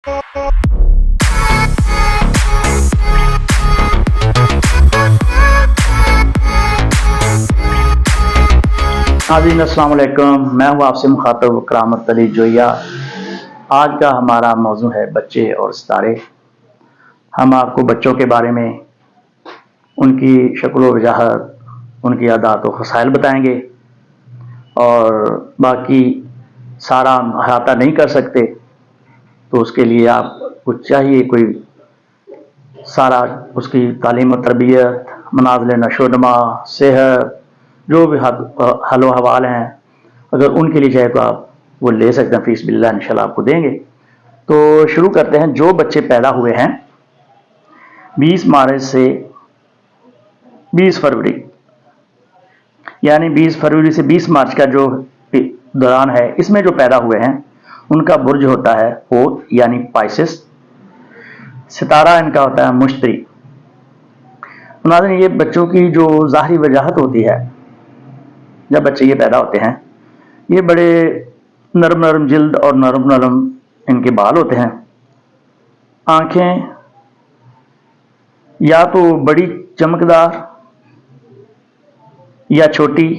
नाज़रीन अस्सलाम वालेकुम, मैं हूँ आपसे मुखातब करामत अली जोया। आज का हमारा मौजू है बच्चे और सितारे। हम आपको बच्चों के बारे में, उनकी शक्ल व वजाहत, उनकी आदात व खसाइल बताएंगे और बाकी सारा हम अहाता नहीं कर सकते, तो उसके लिए आपको चाहिए कोई सारा उसकी तालीम और तरबियत, मनाज़िल नशोनमा, सेहत, जो भी हल व हवाल हैं, अगर उनके लिए चाहे तो आप वो ले सकते हैं, फीस बिल्लाह इंशाल्लाह आपको देंगे। तो शुरू करते हैं। जो बच्चे पैदा हुए हैं 20 मार्च से 20 फरवरी, यानी 20 फरवरी से 20 मार्च का जो दौरान है, इसमें जो पैदा हुए हैं उनका बुर्ज होता है होत यानी पाइसिस। सितारा इनका होता है मुश्तरी। नाज़रीन, ये बच्चों की जो ज़ाहरी वजाहत होती है, जब बच्चे ये पैदा होते हैं, ये बड़े नरम नरम जिल्द और नरम नरम इनके बाल होते हैं। आंखें या तो बड़ी चमकदार या छोटी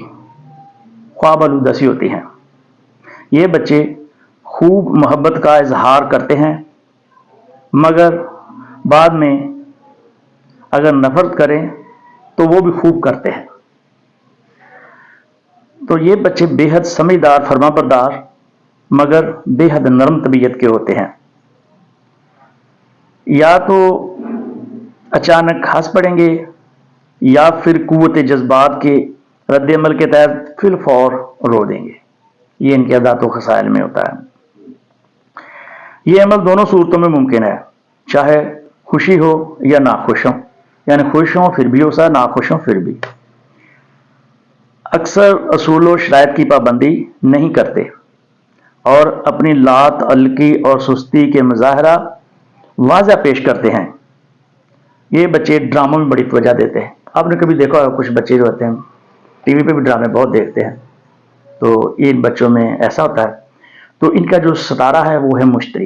ख्वाब आलूदा सी होती हैं। ये बच्चे खूब मोहब्बत का इजहार करते हैं, मगर बाद में अगर नफरत करें तो वो भी खूब करते हैं। तो ये बच्चे बेहद समझदार, फरमाबरदार, मगर बेहद नरम तबीयत के होते हैं। या तो अचानक हंस पड़ेंगे या फिर कुव्वत जज्बात के रद्द अमल के तहत फिल फौर रो देंगे। ये इनके अदात व खसाइल में होता है। ये अमल दोनों सूरतों में मुमकिन है, चाहे खुशी हो या नाखुश हो, यानी खुश हो फिर भी हो सा, नाखुश हो फिर भी। अक्सर असूल व शराइत की पाबंदी नहीं करते और अपनी लात, अलकी और सुस्ती के मुजाहरा वाज़ा पेश करते हैं। ये बच्चे ड्रामों में बड़ी तवज्जो देते हैं। आपने कभी देखा होगा कुछ बच्चे जो होते हैं टीवी पे भी ड्रामे बहुत देखते हैं, तो इन बच्चों में ऐसा होता है। तो इनका जो सितारा है वो है मुश्तरी।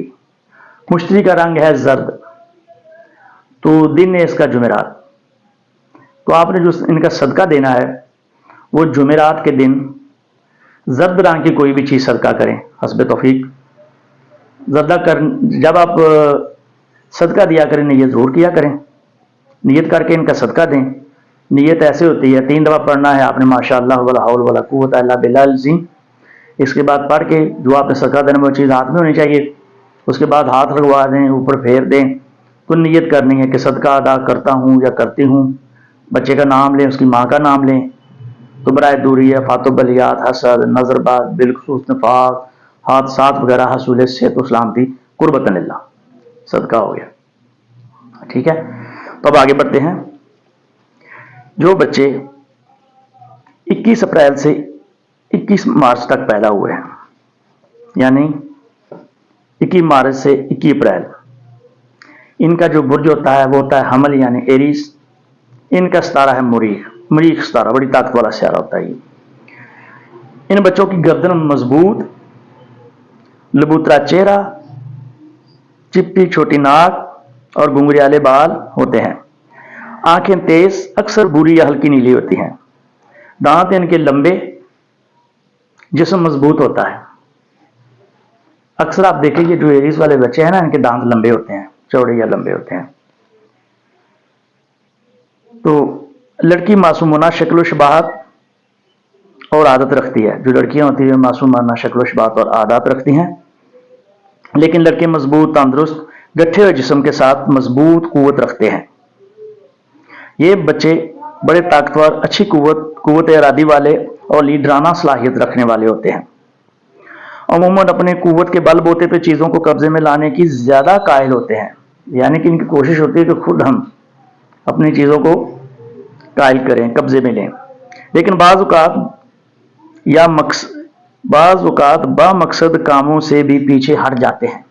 मुश्तरी का रंग है जर्द, तो दिन है इसका जुमेरात। तो आपने जो इनका सदका देना है वो जुमेरात के दिन जर्द रंग की कोई भी चीज़ सदका करें, हस्बे तौफीक। जर्दा कर जब आप सदका दिया करें, नियत ज़रूर किया करें, नियत करके इनका सदका दें। नियत ऐसे होती है, 3 दफ़ा पढ़ना है आपने, माशाअल्लाह वला हौल वला कुव्वता इल्ला बिल्लाह अज़ीम। इसके बाद पढ़ के जो आपने सदका देना वो चीज़ हाथ में होनी चाहिए। उसके बाद हाथ लगवा दें, ऊपर फेर दें, तो नियत करनी है कि सदका अदा करता हूँ या करती हूँ। बच्चे का नाम लें, उसकी माँ का नाम लें, तो बराए दूरिया, फातो बलियात, हसद, नजरबाद, बिलखसूस नफाक, हादसात वगैरह, हसूल सेहत सलामती, कुर्बतन लिल्लाह, सदका हो गया। ठीक है, तो अब आगे बढ़ते हैं। जो बच्चे 21 अप्रैल से 21 मार्च तक पैदा हुए हैं, यानी 21 मार्च से 21 अप्रैल, इनका जो बुर्ज होता है वो होता है हमल यानी एरीज। इनका सितारा है मुरीख। मुरीख सितारा बड़ी ताकत वाला सितारा होता है। इन बच्चों की गर्दन मजबूत, लबूतरा चेहरा, चिपटी छोटी नाक और घुंघरियाले बाल होते हैं। आंखें तेज, अक्सर भूरी या हल्की नीली होती हैं। दांत इनके लंबे, जिस्म मजबूत होता है। अक्सर आप देखेंगे जो एरीज वाले बच्चे हैं ना, इनके दांत लंबे होते हैं, चौड़े या लंबे होते हैं। तो लड़की मासूमाना शक्ल व शबाहत और आदत रखती है। जो लड़कियां होती हैं मासूमाना शक्ल व शबाहत और आदत रखती हैं, लेकिन लड़के मजबूत, तंदुरुस्त, गठे हुए जिस्म के साथ मजबूत कुव्वत रखते हैं। ये बच्चे बड़े ताकतवर, अच्छी कुव्वत इरादी वाले और लीडराना सलाहियत रखने वाले होते हैं। अमूमन अपने कुव्वत के बल बोते पे चीज़ों को कब्जे में लाने की ज़्यादा कायल होते हैं, यानी कि इनकी कोशिश होती है कि खुद हम अपनी चीज़ों को कायल करें, कब्जे में लें। लेकिन बाज़ औक़ात बामकसद कामों से भी पीछे हट जाते हैं,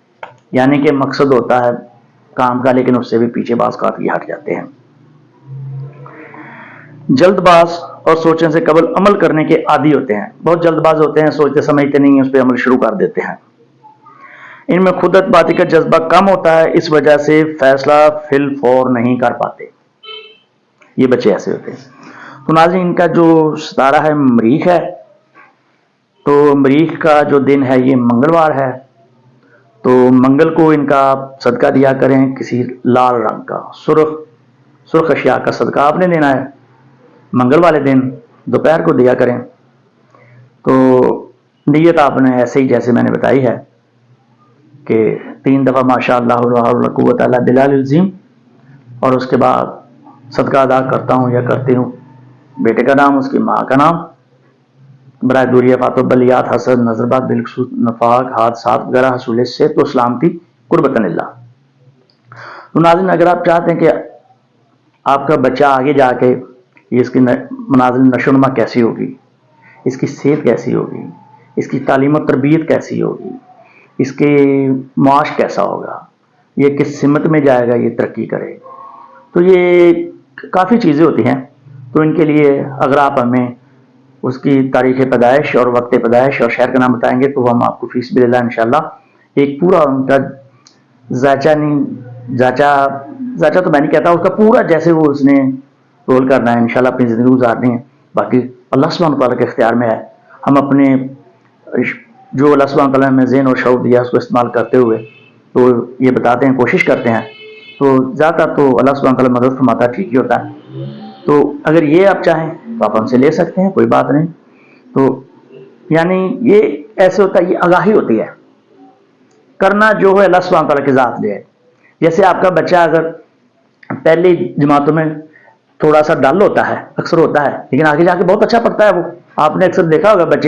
यानी कि मकसद होता है काम का, लेकिन उससे भी पीछे बाज़ औक़ात ये हट जाते हैं। जल्दबाज और सोचने से कबल अमल करने के आदी होते हैं। बहुत जल्दबाज होते हैं, सोचते समझते नहीं, उस पर अमल शुरू कर देते हैं। ان میں خود اعتمادی کا جذبہ کم ہوتا ہے، اس وجہ سے فیصلہ فی الفور نہیں کر پاتے. یہ بچے ایسے ہوتے ہیں. تو ناظرین، ان کا جو ستارہ ہے مریخ ہے، تو مریخ کا جو دن ہے یہ منگلوار ہے. تو منگل کو ان کا صدقہ دیا کریں، کسی لال رنگ کا سرخ اشیاء کا صدقہ آپ نے دینا ہے. منگل والے دن دوپہر کو دیا کریں. تو نیت آپ نے ایسے ہی جیسے میں نے بتائی ہے کہ 3 دفعہ ماشاء اللہ لا حول ولا قوت الا باللہ العظیم، اور اس کے بعد صدقہ ادا کرتا ہوں یا کرتی ہوں بیٹے کا نام، اس کی ماں کا نام، برائے دوری فاتو بلیات حسد نظر بات بالخصوص نفاق حادثات وغیرہ حصول سے تو سلامتی قربت اللہ. تو ناظرین، اگر آپ چاہتے ہیں کہ آپ کا بچہ آگے جا کے اس کی منازل نشو و نما کیسی ہوگی، اس کی صحت کیسی ہوگی، اس کی تعلیم و تربیت کیسی ہوگی، اس کے معاش کیسا ہوگا، یہ کس سمت میں جائے گا، یہ ترقی کرے، تو یہ کافی چیزیں ہوتی ہیں. تو ان کے لیے اگر آپ ہمیں اس کی تاریخ پیدائش اور وقت پیدائش اور شہر کا نام بتائیں گے تو ہم آپ کو فیس بھی دے دیں انشاءاللہ. ایک پورا ان کا زائچہ تو میں نہیں کہتا، اس کا پورا جیسے وہ اس نے رول کرنا ہے انشاءاللہ، اپنی زندگی گزارنی ہے. باقی اللہ سبحانہ تعالیٰ کے اختیار میں ہے. ہم اپنے جو اللہ سبحانہ تعالیٰ نے ذہن اور شعور دیا اس کو استعمال کرتے ہوئے تو یہ بتاتے ہیں، کوشش کرتے ہیں. تو زیادہ تر تو اللہ سبحانہ تعالیٰ مدد فرماتا ہے، ٹھیک ہی ہوتا ہے. تو اگر یہ آپ چاہیں تو آپ ہم سے لے سکتے ہیں، کوئی بات نہیں. تو یعنی یہ ایسے ہوتا ہے، یہ آگاہی ہوتی ہے. کرنا جو ہے اللہ سبحانہ تعالیٰ کی ذات لے ہے. جیسے آپ کا بچہ اگر پہلی جماعتوں میں تھوڑا سا ڈل ہوتا ہے، اکثر ہوتا ہے، لیکن آگے جا کے بہت اچھا پڑھتا ہے. وہ آپ نے اکثر دیکھا ہوگا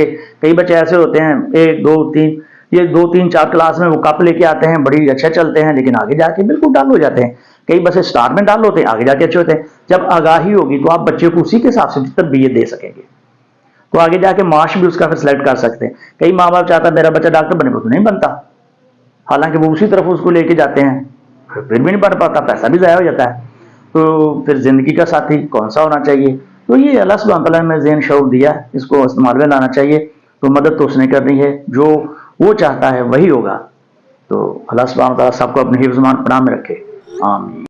کئی بچے ایسے ہوتے ہیں 1 2 3 یہ 2 3 4 کلاس میں وہ کپ لے کے آتے ہیں، بڑی اچھا چلتے ہیں، لیکن آگے جا کے بالکل ڈل ہو جاتے ہیں. کئی بچے سٹارٹ میں ڈل ہوتے ہیں، آگے جا کے اچھے ہوتے ہیں. جب آگاہی ہوگی تو آپ بچے کو اسی کے حساب سے تربیت دے سکیں گے، تو آگے جا کے معاش بھی اس کا پھر سلیکٹ کر سکتے ہیں. کئی ماں باپ چاہتا ہے میرا بچہ ڈاکٹر بنے، وہ تو نہیں بنتا، حالانکہ وہ اسی طرف اس کو لے کے جاتے ہیں، پھر بھی نہیں بن پاتا، پیسہ بھی ضائع ہو جاتا ہے. تو پھر زندگی کا ساتھی کون سا ہونا چاہیے؟ تو یہ اللہ سبحانہ تعالیٰ نے ذہن شعور دیا، اس کو استعمال میں لانا چاہیے. تو مدد تو اس نے کرنی ہے، جو وہ چاہتا ہے وہی ہوگا. تو اللہ سبحانہ تعالیٰ سب کو اپنے حفظ مان پناہ میں رکھے، آمین.